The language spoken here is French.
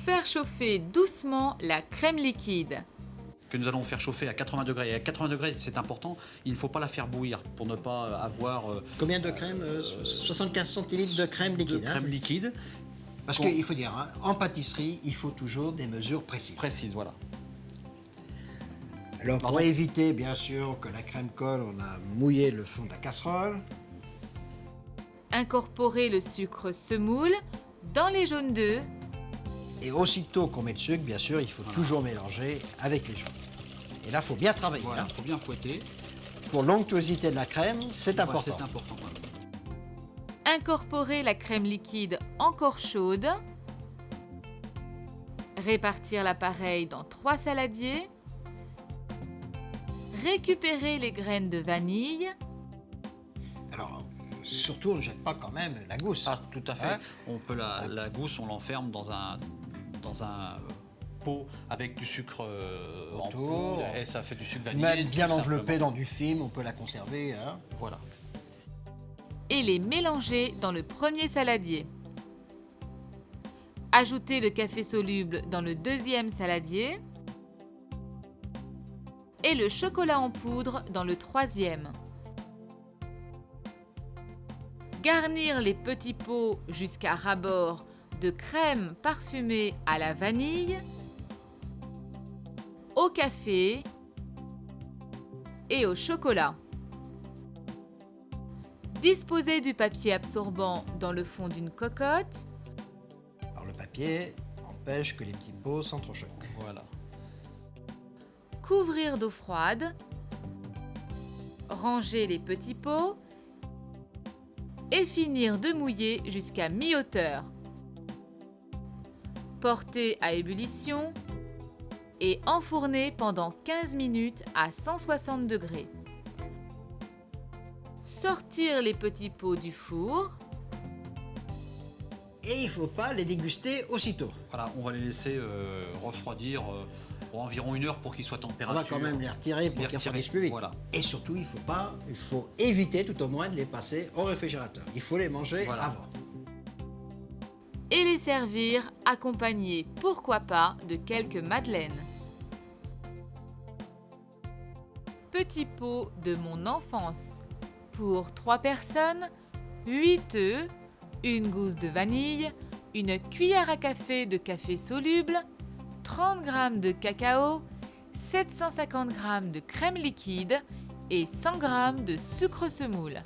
Faire chauffer doucement la crème liquide. Que nous allons faire chauffer à 80 degrés. Et à 80 degrés, c'est important, il ne faut pas la faire bouillir pour ne pas avoir Combien de crème 75 centilitres de crème liquide. de crème liquide. Parce qu'il faut dire, hein, en pâtisserie, il faut toujours des mesures précises. Précise, voilà. Alors pour éviter bien sûr que la crème colle, on a mouillé le fond de la casserole. Incorporer le sucre semoule dans les jaunes d'œufs. Et aussitôt qu'on met le sucre, bien sûr, il faut toujours mélanger avec les jaunes. Et là, il faut bien travailler. Voilà, Hein. il faut bien fouetter. Pour l'onctuosité de la crème, c'est Voilà, important. c'est important. Voilà. Incorporer la crème liquide encore chaude. Répartir l'appareil dans 3 saladiers. Récupérer les graines de vanille. Alors, surtout, on ne jette pas quand même la gousse. Ah, tout à fait. Hein? On peut la gousse, on l'enferme dans un pot avec du sucre en Autour. poudre et ça fait du sucre vanillé. Même bien tout enveloppée simplement. dans du film, on peut la conserver. Hein. Voilà. Et les mélanger dans le premier saladier. Ajouter le café soluble dans le deuxième saladier. Et le chocolat en poudre dans le troisième. Garnir les petits pots jusqu'à ras-bord de crème parfumée à la vanille, au café et au chocolat. Disposer du papier absorbant dans le fond d'une cocotte. Alors le papier empêche que les petits pots s'entrechoquent. Voilà. Couvrir d'eau froide. Ranger les petits pots. Et finir de mouiller jusqu'à mi-hauteur. Porter à ébullition et enfourner pendant 15 minutes à 160 degrés. Sortir les petits pots du four. Et il ne faut pas les déguster aussitôt. Voilà, on va les laisser refroidir pour environ 1 heure pour qu'ils soient On température. va quand même les retirer pour qu'ils refroidissent plus vite. Voilà. Et surtout, il faut éviter tout au moins de les passer au réfrigérateur. Il faut les manger Voilà. avant. Et les servir accompagnés, pourquoi pas, de quelques madeleines. Petit pot de mon enfance. Pour 3 personnes, 8 œufs, une gousse de vanille, une cuillère à café de café soluble, 30 g de cacao, 750 g de crème liquide et 100 g de sucre semoule.